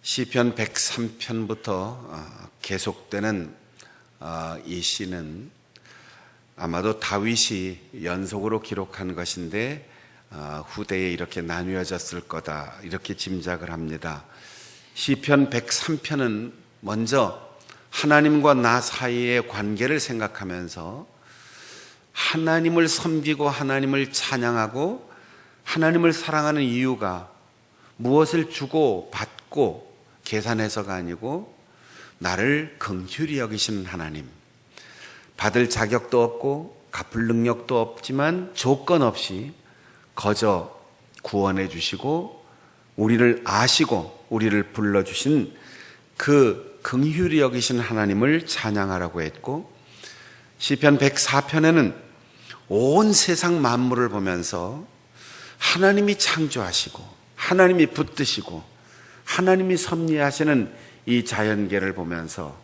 시편 103편부터 계속되는 이 시는 아마도 다윗이 연속으로 기록한 것인데 후대에 이렇게 나뉘어졌을 거다 이렇게 짐작을 합니다. 시편 103편은 먼저 하나님과 나 사이의 관계를 생각하면서 하나님을 섬기고 하나님을 찬양하고 하나님을 사랑하는 이유가 무엇을 주고 받고 계산해서가 아니고 나를 긍휼히 여기시는 하나님, 받을 자격도 없고 갚을 능력도 없지만 조건 없이 거저 구원해 주시고 우리를 아시고 우리를 불러주신 그 긍휼히 여기신 하나님을 찬양하라고 했고, 시편 104편에는 온 세상 만물을 보면서 하나님이 창조하시고 하나님이 붙드시고 하나님이 섭리하시는 이 자연계를 보면서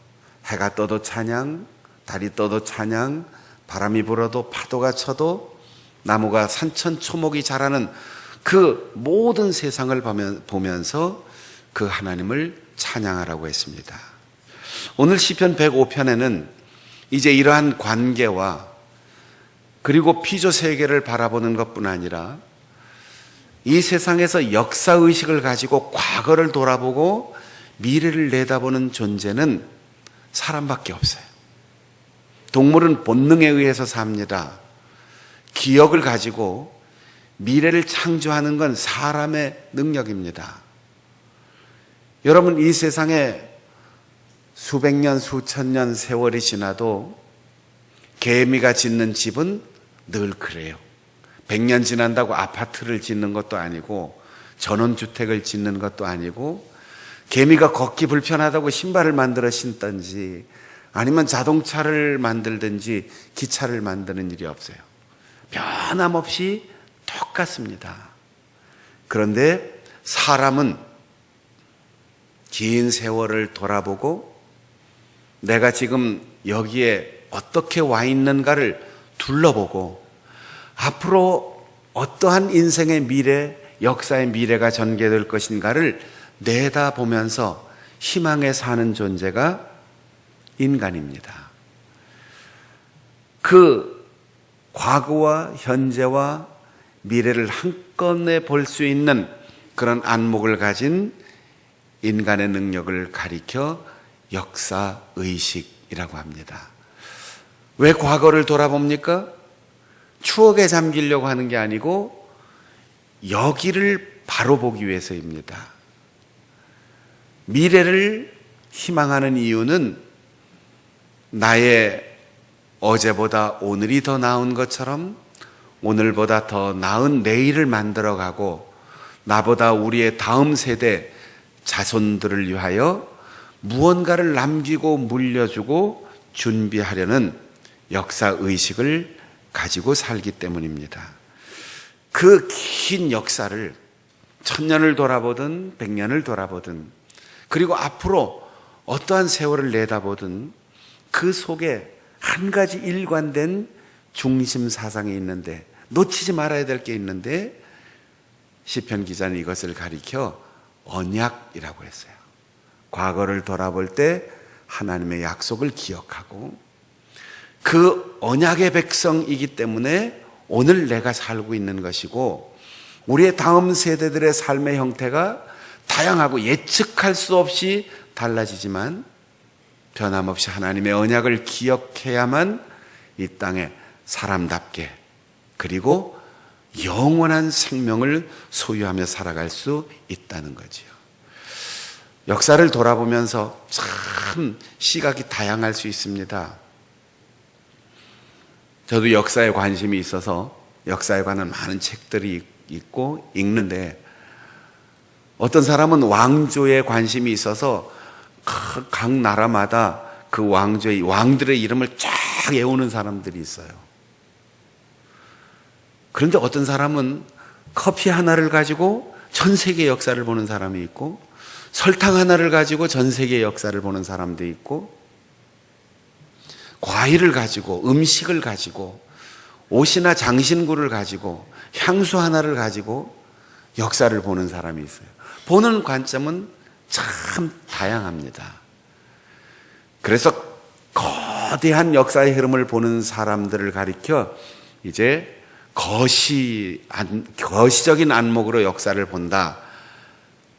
해가 떠도 찬양, 달이 떠도 찬양, 바람이 불어도 파도가 쳐도 나무가 산천초목이 자라는 그 모든 세상을 보면서 그 하나님을 찬양하라고 했습니다. 오늘 시편 105편에는 이제 이러한 관계와 그리고 피조 세계를 바라보는 것뿐 아니라 이 세상에서 역사의식을 가지고 과거를 돌아보고 미래를 내다보는 존재는 사람밖에 없어요. 동물은 본능에 의해서 삽니다. 기억을 가지고 미래를 창조하는 건 사람의 능력입니다. 여러분, 이 세상에 수백 년, 수천 년 세월이 지나도 개미가 짓는 집은 늘 그래요. 100년 지난다고 아파트를 짓는 것도 아니고 전원주택을 짓는 것도 아니고 개미가 걷기 불편하다고 신발을 만들어 신든지 아니면 자동차를 만들든지 기차를 만드는 일이 없어요. 변함없이 똑같습니다. 그런데 사람은 긴 세월을 돌아보고 내가 지금 여기에 어떻게 와 있는가를 둘러보고 앞으로 어떠한 인생의 미래, 역사의 미래가 전개될 것인가를 내다보면서 희망에 사는 존재가 인간입니다. 그 과거와 현재와 미래를 한꺼번에 볼 수 있는 그런 안목을 가진 인간의 능력을 가리켜 역사의식이라고 합니다. 왜 과거를 돌아봅니까? 추억에 잠기려고 하는 게 아니고 여기를 바로 보기 위해서입니다. 미래를 희망하는 이유는 나의 어제보다 오늘이 더 나은 것처럼 오늘보다 더 나은 내일을 만들어가고 나보다 우리의 다음 세대 자손들을 위하여 무언가를 남기고 물려주고 준비하려는 역사의식을 가지고 살기 때문입니다. 그 긴 역사를 1000년을 돌아보든 100년을 돌아보든 그리고 앞으로 어떠한 세월을 내다보든 그 속에 한 가지 일관된 중심 사상이 있는데 놓치지 말아야 될 게 있는데 시편 기자는 이것을 가리켜 언약이라고 했어요. 과거를 돌아볼 때 하나님의 약속을 기억하고 그 언약의 백성이기 때문에 오늘 내가 살고 있는 것이고 우리의 다음 세대들의 삶의 형태가 다양하고 예측할 수 없이 달라지지만 변함없이 하나님의 언약을 기억해야만 이 땅에 사람답게 그리고 영원한 생명을 소유하며 살아갈 수 있다는 거지요. 역사를 돌아보면서 참 시각이 다양할 수 있습니다. 저도 역사에 관심이 있어서 역사에 관한 많은 책들이 있고 읽는데 어떤 사람은 왕조에 관심이 있어서 각 나라마다 그 왕들의 이름을 쫙 외우는 사람들이 있어요. 그런데 어떤 사람은 커피 하나를 가지고 전 세계 역사를 보는 사람이 있고 설탕 하나를 가지고 전 세계 역사를 보는 사람도 있고 과일을 가지고 음식을 가지고 옷이나 장신구를 가지고 향수 하나를 가지고 역사를 보는 사람이 있어요. 보는 관점은 참 다양합니다. 그래서 거대한 역사의 흐름을 보는 사람들을 가리켜 이제 거시적인 안목으로 역사를 본다,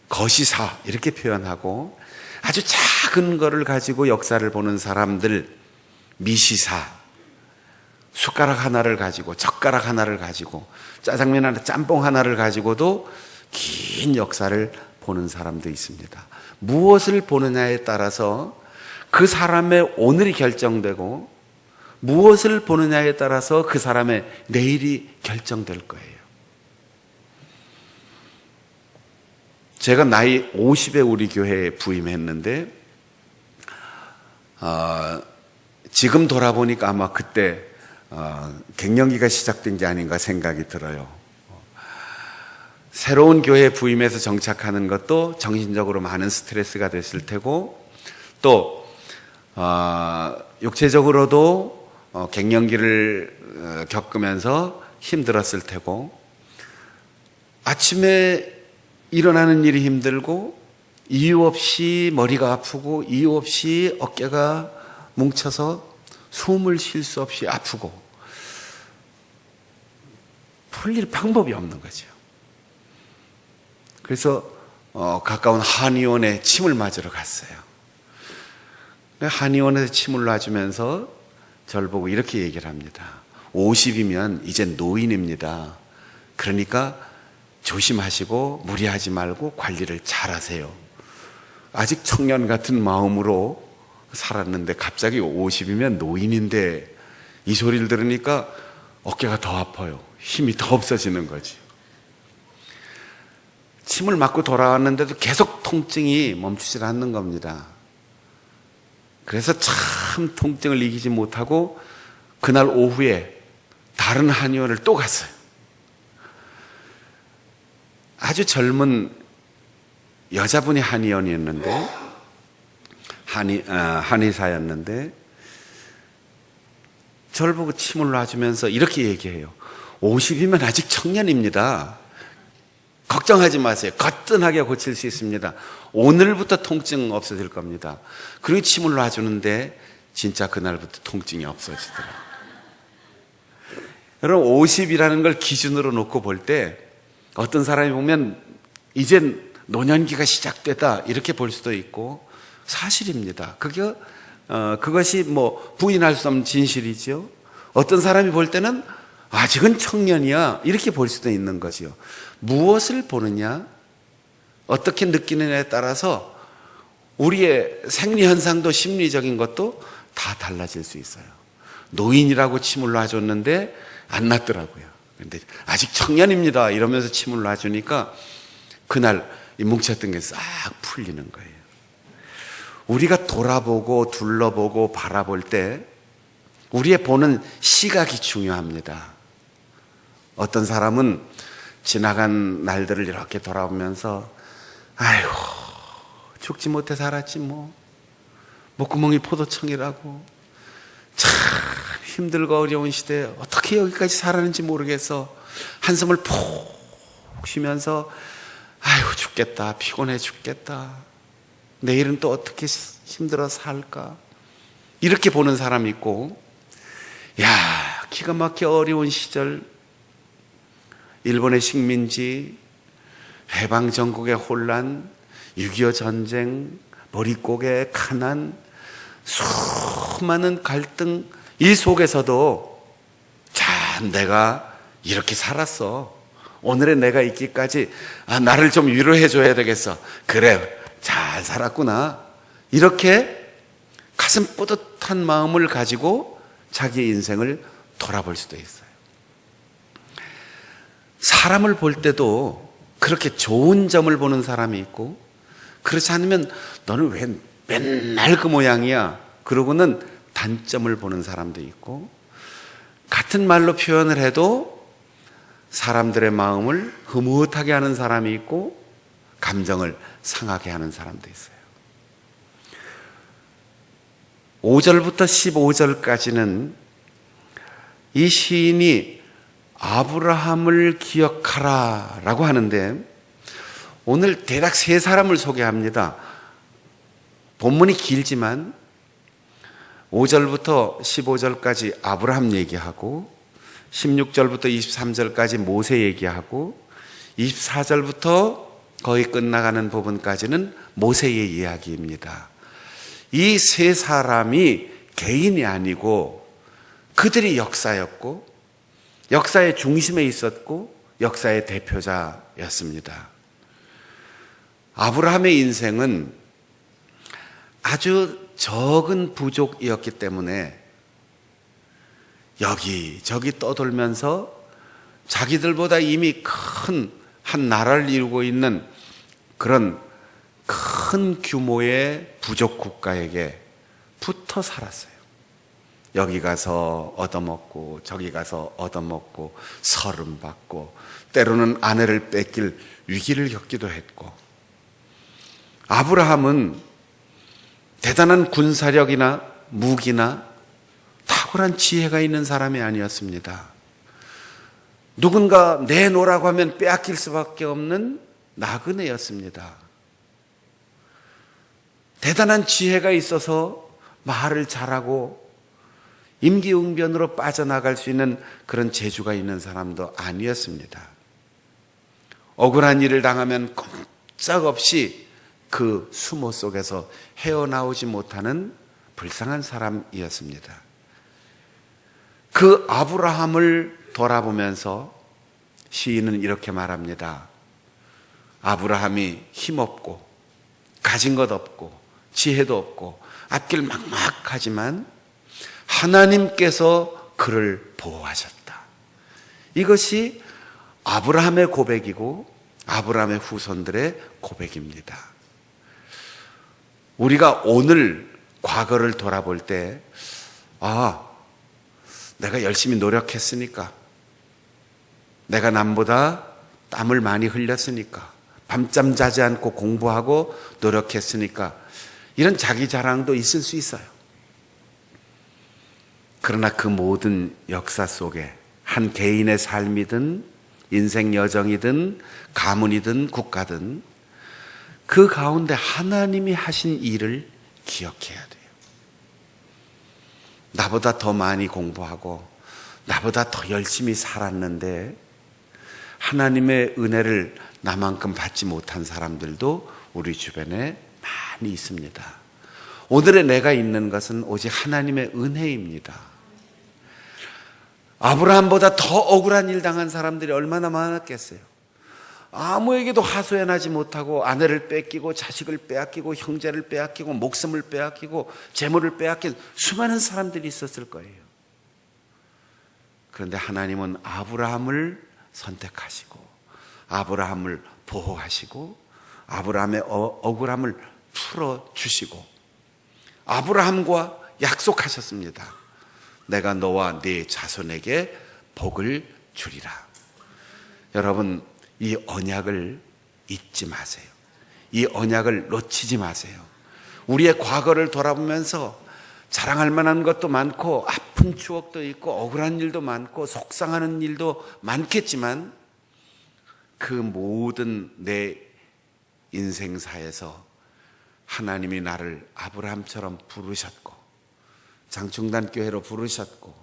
거시사 이렇게 표현하고, 아주 작은 거를 가지고 역사를 보는 사람들 미시사, 숟가락 하나를 가지고, 젓가락 하나를 가지고, 짜장면 하나, 짬뽕 하나를 가지고도 긴 역사를 보는 사람도 있습니다. 무엇을 보느냐에 따라서 그 사람의 오늘이 결정되고, 무엇을 보느냐에 따라서 그 사람의 내일이 결정될 거예요. 제가 나이 50에 우리 교회에 부임했는데, 지금 돌아보니까 아마 그때 갱년기가 시작된 게 아닌가 생각이 들어요. 새로운 교회에 부임해서 정착하는 것도 정신적으로 많은 스트레스가 됐을 테고, 또 육체적으로도 갱년기를 겪으면서 힘들었을 테고, 아침에 일어나는 일이 힘들고, 이유 없이 머리가 아프고, 이유 없이 어깨가 뭉쳐서 숨을 쉴 수 없이 아프고, 풀릴 방법이 없는 거죠. 그래서 가까운 한의원에 침을 맞으러 갔어요. 한의원에서 침을 놔주면서 저를 보고 이렇게 얘기를 합니다. 50이면 이제 노인입니다. 그러니까 조심하시고 무리하지 말고 관리를 잘하세요. 아직 청년 같은 마음으로 살았는데 갑자기 50이면 노인인데, 이 소리를 들으니까 어깨가 더 아파요. 힘이 더 없어지는 거지. 침을 맞고 돌아왔는데도 계속 통증이 멈추질 않는 겁니다. 그래서 참 통증을 이기지 못하고 그날 오후에 다른 한의원을 또 갔어요. 아주 젊은 여자분이 한의원이었는데, 한의사였는데, 저를 보고 침을 놔주면서 이렇게 얘기해요. 50이면 아직 청년입니다. 걱정하지 마세요. 거뜬하게 고칠 수 있습니다. 오늘부터 통증 없어질 겁니다. 그리고 침을 놔주는데 진짜 그날부터 통증이 없어지더라고요. 여러분, 50이라는 걸 기준으로 놓고 볼 때 어떤 사람이 보면 이젠 노년기가 시작되다 이렇게 볼 수도 있고, 사실입니다. 그것이 뭐 부인할 수 없는 진실이죠. 어떤 사람이 볼 때는 아직은 청년이야 이렇게 볼 수도 있는 거지요. 무엇을 보느냐, 어떻게 느끼느냐에 따라서 우리의 생리현상도 심리적인 것도 다 달라질 수 있어요. 노인이라고 침을 놔줬는데 안 낫더라고요. 그런데 아직 청년입니다 이러면서 침을 놔주니까 그날 이 뭉쳤던 게 싹 풀리는 거예요. 우리가 돌아보고 둘러보고 바라볼 때 우리의 보는 시각이 중요합니다. 어떤 사람은 지나간 날들을 이렇게 돌아보면서 아이고 죽지 못해 살았지 뭐, 목구멍이 포도청이라고, 참 힘들고 어려운 시대에 어떻게 여기까지 살았는지 모르겠어 한숨을 푹 쉬면서 아이고 죽겠다, 피곤해 죽겠다, 내일은 또 어떻게 힘들어 살까, 이렇게 보는 사람이 있고, 야 기가 막혀 어려운 시절, 일본의 식민지, 해방전국의 혼란, 6.25 전쟁, 머릿고개 가난, 수많은 갈등, 이 속에서도 참 내가 이렇게 살았어, 오늘의 내가 있기까지 나를 좀 위로해 줘야 되겠어, 그래 잘 살았구나, 이렇게 가슴 뿌듯한 마음을 가지고 자기의 인생을 돌아볼 수도 있어요. 사람을 볼 때도 그렇게 좋은 점을 보는 사람이 있고, 그렇지 않으면 너는 왜 맨날 그 모양이야 그러고는 단점을 보는 사람도 있고, 같은 말로 표현을 해도 사람들의 마음을 흐뭇하게 하는 사람이 있고 감정을 상하게 하는 사람도 있어요. 5절부터 15절까지는 이 시인이 아브라함을 기억하라 라고 하는데, 오늘 대략 세 사람을 소개합니다. 본문이 길지만 5절부터 15절까지 아브라함 얘기하고 16절부터 23절까지 모세 얘기하고 24절부터 거의 끝나가는 부분까지는 모세의 이야기입니다. 이 세 사람이 개인이 아니고 그들이 역사였고 역사의 중심에 있었고 역사의 대표자였습니다. 아브라함의 인생은 아주 적은 부족이었기 때문에 여기저기 떠돌면서 자기들보다 이미 큰 한 나라를 이루고 있는 그런 큰 규모의 부족 국가에게 붙어 살았어요. 여기 가서 얻어먹고 저기 가서 얻어먹고 서름받고 때로는 아내를 뺏길 위기를 겪기도 했고, 아브라함은 대단한 군사력이나 무기나 탁월한 지혜가 있는 사람이 아니었습니다. 누군가 내놓으라고 하면 빼앗길 수밖에 없는 나그네였습니다. 대단한 지혜가 있어서 말을 잘하고 임기응변으로 빠져나갈 수 있는 그런 재주가 있는 사람도 아니었습니다. 억울한 일을 당하면 꼼짝없이 그 수모 속에서 헤어나오지 못하는 불쌍한 사람이었습니다. 그 아브라함을 돌아보면서 시인은 이렇게 말합니다. 아브라함이 힘없고 가진 것 없고 지혜도 없고 앞길 막막하지만 하나님께서 그를 보호하셨다. 이것이 아브라함의 고백이고 아브라함의 후손들의 고백입니다. 우리가 오늘 과거를 돌아볼 때, 내가 열심히 노력했으니까, 내가 남보다 땀을 많이 흘렸으니까, 밤잠 자지 않고 공부하고 노력했으니까, 이런 자기 자랑도 있을 수 있어요. 그러나 그 모든 역사 속에 한 개인의 삶이든 인생 여정이든 가문이든 국가든 그 가운데 하나님이 하신 일을 기억해야 돼요. 나보다 더 많이 공부하고 나보다 더 열심히 살았는데 하나님의 은혜를 나만큼 받지 못한 사람들도 우리 주변에 많이 있습니다. 오늘의 내가 있는 것은 오직 하나님의 은혜입니다. 아브라함보다 더 억울한 일 당한 사람들이 얼마나 많았겠어요. 아무에게도 하소연하지 못하고 아내를 뺏기고 자식을 빼앗기고 형제를 빼앗기고 목숨을 빼앗기고 재물을 빼앗긴 수많은 사람들이 있었을 거예요. 그런데 하나님은 아브라함을 선택하시고 아브라함을 보호하시고 아브라함의 억울함을 풀어주시고 아브라함과 약속하셨습니다. 내가 너와 네 자손에게 복을 주리라. 여러분, 이 언약을 잊지 마세요. 이 언약을 놓치지 마세요. 우리의 과거를 돌아보면서 자랑할 만한 것도 많고 아픈 추억도 있고 억울한 일도 많고 속상하는 일도 많겠지만 그 모든 내 인생사에서 하나님이 나를 아브라함처럼 부르셨고 장충단교회로 부르셨고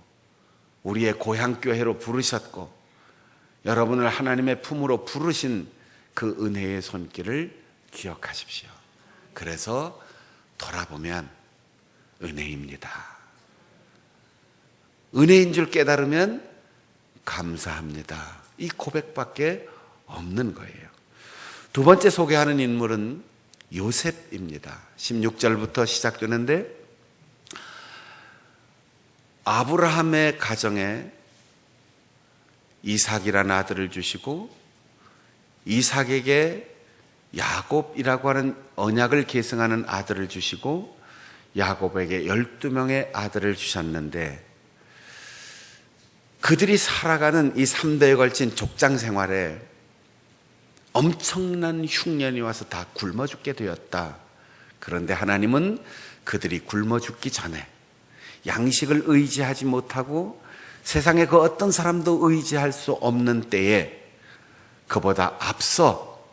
우리의 고향교회로 부르셨고 여러분을 하나님의 품으로 부르신 그 은혜의 손길을 기억하십시오. 그래서 돌아보면 은혜입니다. 은혜인 줄 깨달으면 감사합니다. 이 고백밖에 없는 거예요. 두 번째 소개하는 인물은 요셉입니다. 16절부터 시작되는데 아브라함의 가정에 이삭이라는 아들을 주시고 이삭에게 야곱이라고 하는 언약을 계승하는 아들을 주시고 야곱에게 12명의 아들을 주셨는데 그들이 살아가는 이 3대에 걸친 족장 생활에 엄청난 흉년이 와서 다 굶어 죽게 되었다. 그런데 하나님은 그들이 굶어 죽기 전에 양식을 의지하지 못하고 세상에 그 어떤 사람도 의지할 수 없는 때에 그보다 앞서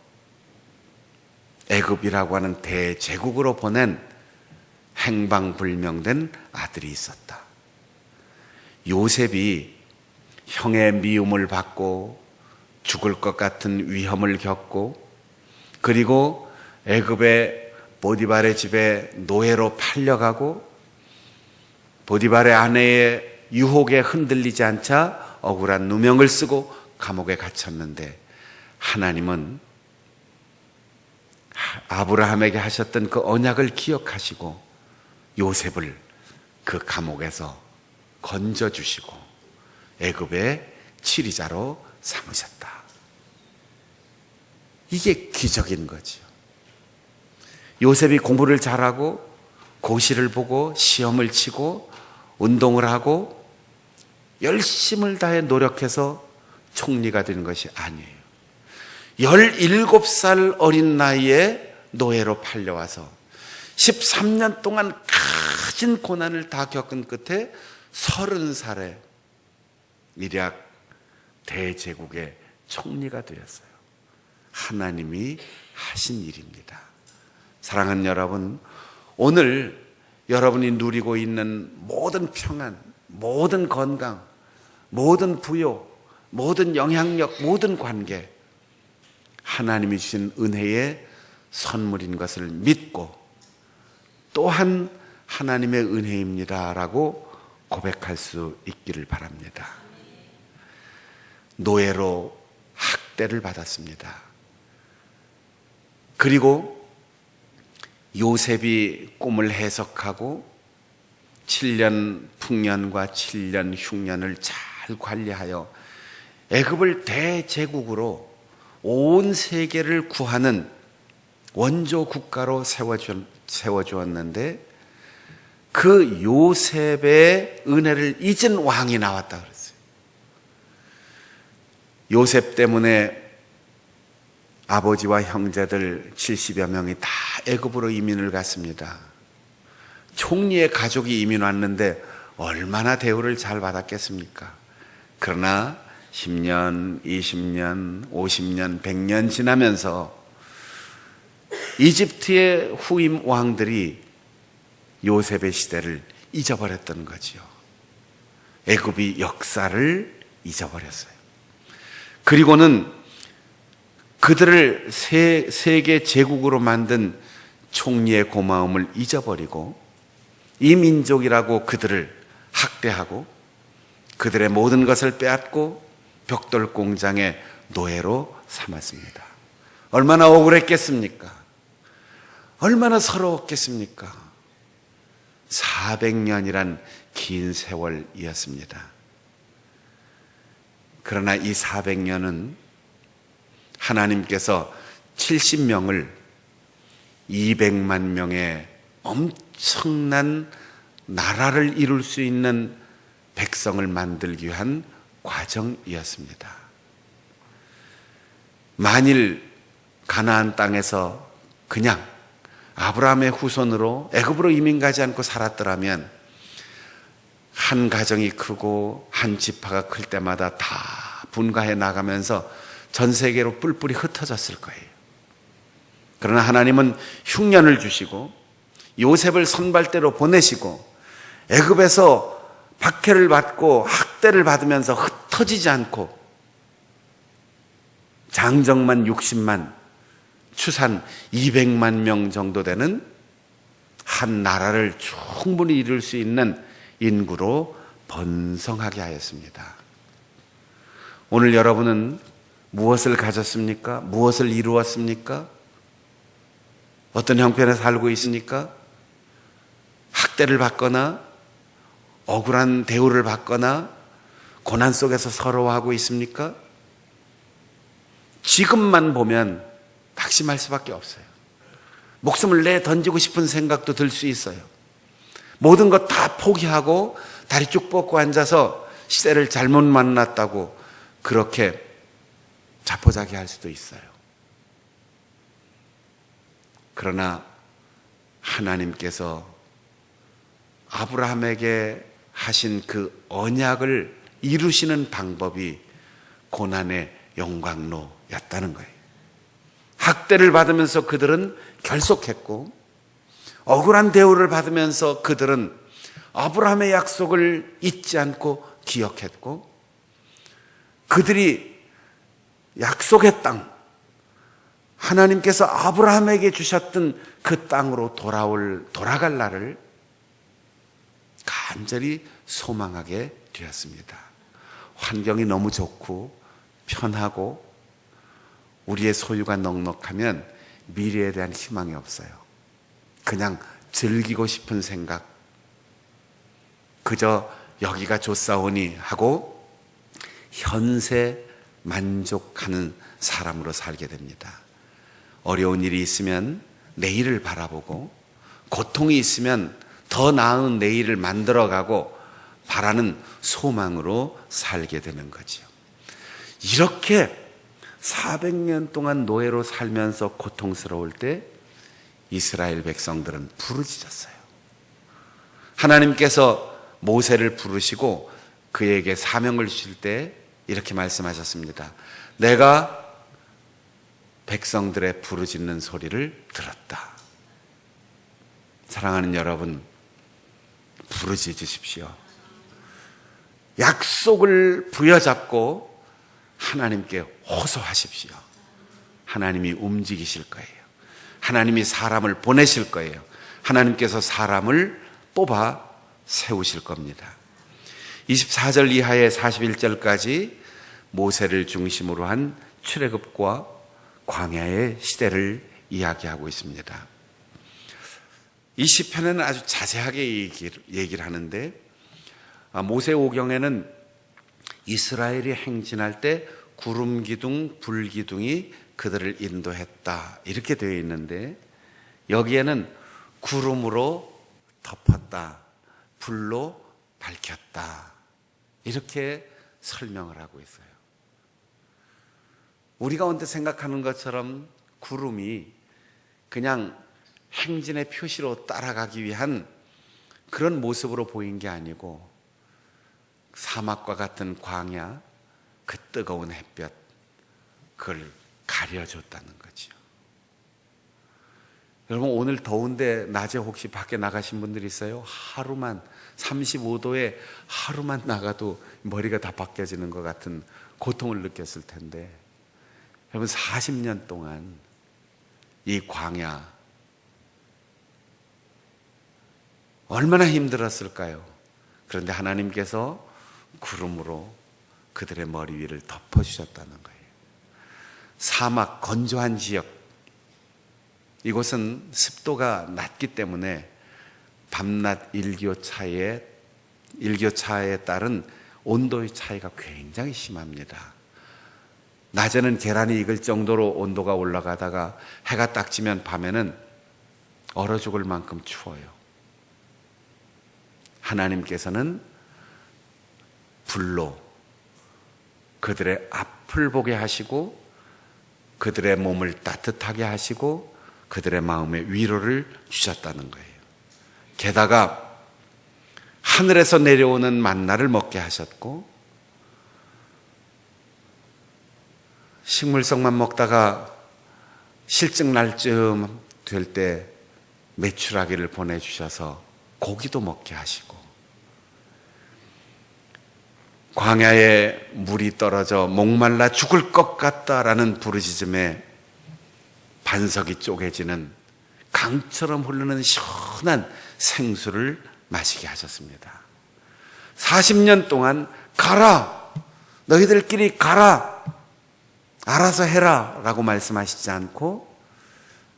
애굽이라고 하는 대제국으로 보낸 행방불명된 아들이 있었다. 요셉이 형의 미움을 받고 죽을 것 같은 위험을 겪고, 그리고 애굽의 보디발의 집에 노예로 팔려가고, 보디발의 아내의 유혹에 흔들리지 않자 억울한 누명을 쓰고 감옥에 갇혔는데, 하나님은 아브라함에게 하셨던 그 언약을 기억하시고 요셉을 그 감옥에서 건져주시고 애굽의 치리자로 삼으셨다. 이게 기적인 거죠. 요셉이 공부를 잘하고 고시를 보고 시험을 치고 운동을 하고 열심을 다해 노력해서 총리가 되는 것이 아니에요. 17살 어린 나이에 노예로 팔려와서 13년 동안 가진 고난을 다 겪은 끝에 30살에 미략 대제국의 총리가 되었어요. 하나님이 하신 일입니다. 사랑하는 여러분, 오늘 여러분이 누리고 있는 모든 평안, 모든 건강, 모든 부요, 모든 영향력, 모든 관계, 하나님이 주신 은혜의 선물인 것을 믿고 또한 하나님의 은혜입니다라고 고백할 수 있기를 바랍니다. 노예로 학대를 받았습니다. 그리고 요셉이 꿈을 해석하고 7년 풍년과 7년 흉년을 잘 관리하여 애굽을 대제국으로 온 세계를 구하는 원조 국가로 세워주었는데, 그 요셉의 은혜를 잊은 왕이 나왔다 그랬어요. 요셉 때문에 아버지와 형제들 70여 명이 다 애굽으로 이민을 갔습니다. 총리의 가족이 이민 왔는데 얼마나 대우를 잘 받았겠습니까? 그러나 10년, 20년, 50년, 100년 지나면서 이집트의 후임 왕들이 요셉의 시대를 잊어버렸던 거지요. 애굽이 역사를 잊어버렸어요. 그리고는 그들을 세계 제국으로 만든 총리의 고마움을 잊어버리고 이 민족이라고 그들을 학대하고 그들의 모든 것을 빼앗고 벽돌 공장의 노예로 삼았습니다. 얼마나 억울했겠습니까? 얼마나 서러웠겠습니까? 400년이란 긴 세월이었습니다. 그러나 이 400년은 하나님께서 70명을 200만 명의 엄청난 나라를 이룰 수 있는 백성을 만들기 위한 과정이었습니다. 만일 가나안 땅에서 그냥 아브라함의 후손으로 애굽으로 이민 가지 않고 살았더라면 한 가정이 크고 한 지파가 클 때마다 다 분가해 나가면서 전 세계로 뿔뿔이 흩어졌을 거예요. 그러나 하나님은 흉년을 주시고 요셉을 선발대로 보내시고 애굽에서 박해를 받고 학대를 받으면서 흩어지지 않고 장정만 60만, 추산 200만 명 정도 되는 한 나라를 충분히 이룰 수 있는 인구로 번성하게 하였습니다. 오늘 여러분은 무엇을 가졌습니까? 무엇을 이루었습니까? 어떤 형편에 살고 있습니까? 학대를 받거나 억울한 대우를 받거나 고난 속에서 서러워하고 있습니까? 지금만 보면 낙심할 수밖에 없어요. 목숨을 내 던지고 싶은 생각도 들 수 있어요. 모든 것 다 포기하고 다리 쭉 뻗고 앉아서 시대를 잘못 만났다고 그렇게 자포자기할 수도 있어요. 그러나 하나님께서 아브라함에게 하신 그 언약을 이루시는 방법이 고난의 영광로였다는 거예요. 학대를 받으면서 그들은 결속했고, 억울한 대우를 받으면서 그들은 아브라함의 약속을 잊지 않고 기억했고, 그들이 약속의 땅, 하나님께서 아브라함에게 주셨던 그 땅으로 돌아갈 날을 간절히 소망하게 되었습니다. 환경이 너무 좋고 편하고 우리의 소유가 넉넉하면 미래에 대한 희망이 없어요. 그냥 즐기고 싶은 생각, 그저 여기가 좋사오니 하고 현세 만족하는 사람으로 살게 됩니다. 어려운 일이 있으면 내일을 바라보고, 고통이 있으면 더 나은 내일을 만들어가고 바라는 소망으로 살게 되는 거죠. 이렇게 400년 동안 노예로 살면서 고통스러울 때 이스라엘 백성들은 부르짖었어요. 하나님께서 모세를 부르시고 그에게 사명을 주실 때 이렇게 말씀하셨습니다. 내가 백성들의 부르짖는 소리를 들었다. 사랑하는 여러분, 부르짖으십시오. 약속을 부여잡고 하나님께 호소하십시오. 하나님이 움직이실 거예요. 하나님이 사람을 보내실 거예요. 하나님께서 사람을 뽑아 세우실 겁니다. 24절 이하의 41절까지 모세를 중심으로 한 출애굽과 광야의 시대를 이야기하고 있습니다. 이 시편에는 아주 자세하게 얘기를 하는데, 모세오경에는 이스라엘이 행진할 때 구름 기둥, 불 기둥이 그들을 인도했다 이렇게 되어 있는데, 여기에는 구름으로 덮었다, 불로 밝혔다 이렇게 설명을 하고 있어요. 우리가 언뜻 생각하는 것처럼 구름이 그냥 행진의 표시로 따라가기 위한 그런 모습으로 보인 게 아니고, 사막과 같은 광야, 그 뜨거운 햇볕, 그걸 가려줬다는 거죠. 여러분, 오늘 더운데 낮에 혹시 밖에 나가신 분들 있어요? 하루만 35도에 하루만 나가도 머리가 다 벗겨지는 것 같은 고통을 느꼈을 텐데, 여러분 40년 동안 이 광야 얼마나 힘들었을까요? 그런데 하나님께서 구름으로 그들의 머리 위를 덮어주셨다는 거예요. 사막, 건조한 지역, 이곳은 습도가 낮기 때문에 밤낮 일교차에 따른 온도의 차이가 굉장히 심합니다. 낮에는 계란이 익을 정도로 온도가 올라가다가 해가 딱 지면 밤에는 얼어 죽을 만큼 추워요. 하나님께서는 불로 그들의 앞을 보게 하시고 그들의 몸을 따뜻하게 하시고 그들의 마음에 위로를 주셨다는 거예요. 게다가 하늘에서 내려오는 만나를 먹게 하셨고, 식물성만 먹다가 실증 날 쯤 될 때 메추라기를 보내주셔서 고기도 먹게 하시고, 광야에 물이 떨어져 목말라 죽을 것 같다라는 부르짖음에 반석이 쪼개지는 강처럼 흐르는 시원한 생수를 마시게 하셨습니다. 40년 동안 가라, 너희들끼리 가라, 알아서 해라 라고 말씀하시지 않고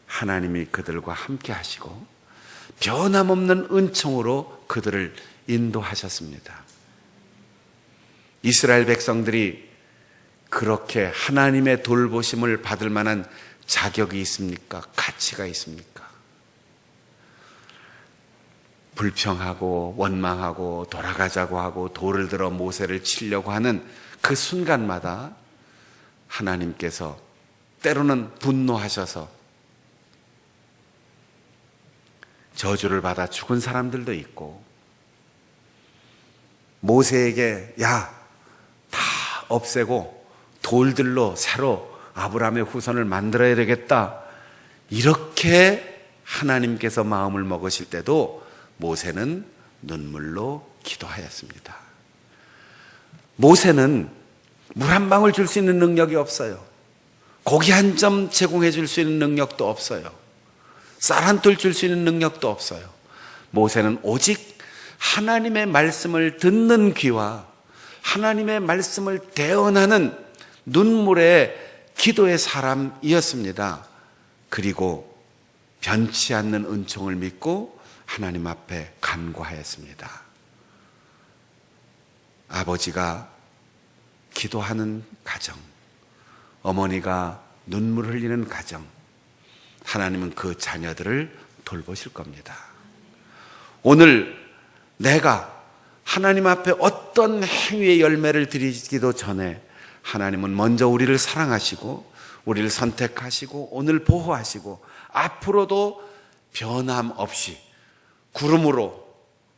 하나님이 그들과 함께 하시고 변함없는 은총으로 그들을 인도하셨습니다. 이스라엘 백성들이 그렇게 하나님의 돌보심을 받을 만한 자격이 있습니까? 가치가 있습니까? 불평하고 원망하고 돌아가자고 하고 돌을 들어 모세를 치려고 하는 그 순간마다 하나님께서 때로는 분노하셔서 저주를 받아 죽은 사람들도 있고, 모세에게 야, 다 없애고 돌들로 새로 아브라함의 후손을 만들어야 되겠다. 이렇게 하나님께서 마음을 먹으실 때도 모세는 눈물로 기도하였습니다. 모세는 물 한 방울 줄 수 있는 능력이 없어요. 고기 한 점 제공해 줄 수 있는 능력도 없어요. 쌀 한 톨 줄 수 있는 능력도 없어요. 모세는 오직 하나님의 말씀을 듣는 귀와 하나님의 말씀을 대언하는 눈물의 기도의 사람이었습니다. 그리고 변치 않는 은총을 믿고 하나님 앞에 간구하였습니다. 아버지가 기도하는 가정, 어머니가 눈물 흘리는 가정, 하나님은 그 자녀들을 돌보실 겁니다. 오늘 내가 하나님 앞에 어떤 행위의 열매를 드리기도 전에 하나님은 먼저 우리를 사랑하시고 우리를 선택하시고 오늘 보호하시고 앞으로도 변함없이 구름으로,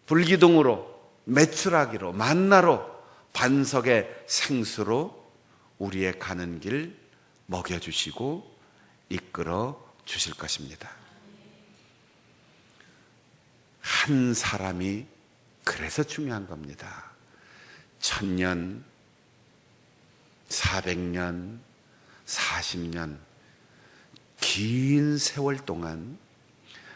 불기둥으로, 메추라기로, 만나로, 반석의 생수로 우리의 가는 길 먹여주시고 이끌어 주실 것입니다. 한 사람이 그래서 중요한 겁니다. 1000년, 400년, 40년, 긴 세월 동안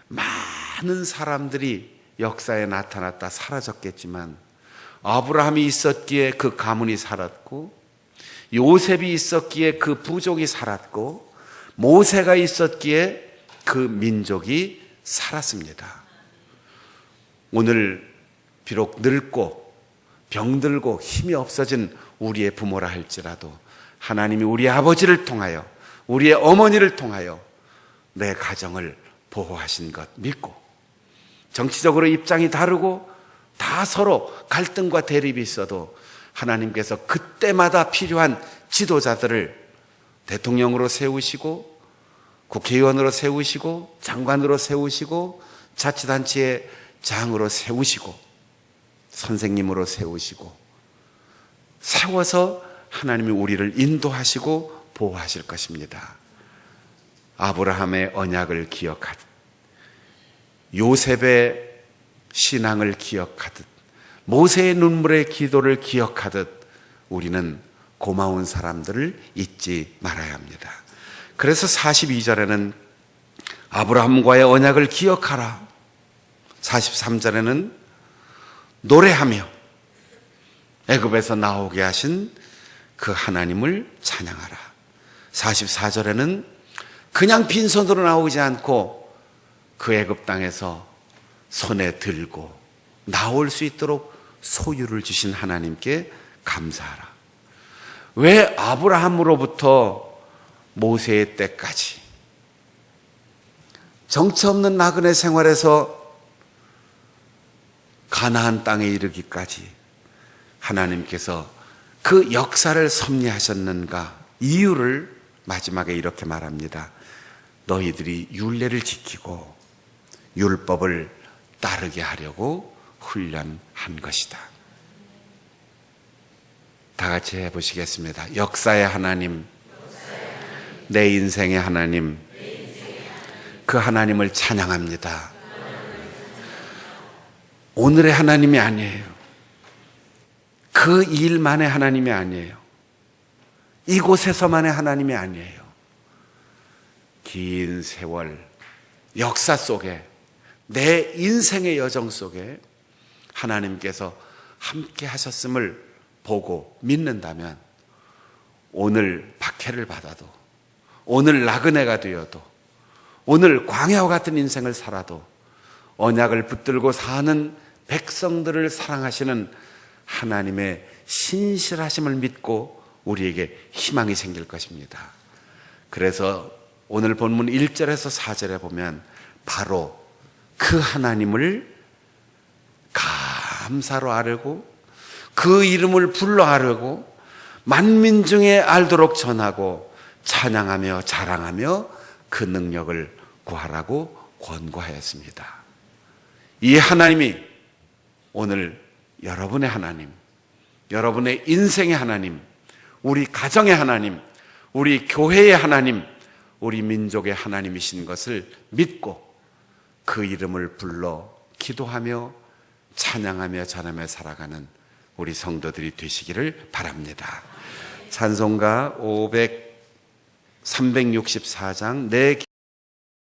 많은 사람들이 역사에 나타났다 사라졌겠지만 아브라함이 있었기에 그 가문이 살았고 요셉이 있었기에 그 부족이 살았고 모세가 있었기에 그 민족이 살았습니다. 오늘 비록 늙고 병들고 힘이 없어진 우리의 부모라 할지라도 하나님이 우리 아버지를 통하여 우리의 어머니를 통하여 내 가정을 보호하신 것 믿고 정치적으로 입장이 다르고 다 서로 갈등과 대립이 있어도 하나님께서 그때마다 필요한 지도자들을 대통령으로 세우시고 국회의원으로 세우시고 장관으로 세우시고 자치단체의 장으로 세우시고 선생님으로 세우시고 세워서 하나님이 우리를 인도하시고 보호하실 것입니다. 아브라함의 언약을 기억하듯 요셉의 신앙을 기억하듯 모세의 눈물의 기도를 기억하듯 우리는 고마운 사람들을 잊지 말아야 합니다. 그래서 42절에는 아브라함과의 언약을 기억하라. 43절에는 노래하며 애굽에서 나오게 하신 그 하나님을 찬양하라. 44절에는 그냥 빈손으로 나오지 않고 그 애굽 땅에서 손에 들고 나올 수 있도록 소유를 주신 하나님께 감사하라. 왜 아브라함으로부터 모세의 때까지 정처 없는 나그네 생활에서 가나안 땅에 이르기까지 하나님께서 그 역사를 섭리하셨는가? 이유를 마지막에 이렇게 말합니다. 너희들이 율례를 지키고 율법을 따르게 하려고 훈련한 것이다. 다 같이 해보시겠습니다. 역사의 하나님, 내 인생의 하나님, 그 하나님을 찬양합니다. 오늘의 하나님이 아니에요. 그 일만의 하나님이 아니에요. 이곳에서만의 하나님이 아니에요. 긴 세월 역사 속에 내 인생의 여정 속에 하나님께서 함께 하셨음을 보고 믿는다면 오늘 박해를 받아도 오늘 나그네가 되어도 오늘 광야와 같은 인생을 살아도 언약을 붙들고 사는 백성들을 사랑하시는 하나님의 신실하심을 믿고 우리에게 희망이 생길 것입니다. 그래서 오늘 본문 1절에서 4절에 보면 바로 그 하나님을 감사로 아뢰고 그 이름을 불러 아뢰고 만민 중에 알도록 전하고 찬양하며 자랑하며 그 능력을 구하라고 권고하였습니다. 이 하나님이 오늘 여러분의 하나님, 여러분의 인생의 하나님, 우리 가정의 하나님, 우리 교회의 하나님, 우리 민족의 하나님이신 것을 믿고 그 이름을 불러 기도하며 찬양하며 전하며 살아가는 우리 성도들이 되시기를 바랍니다. 찬송가 364장 내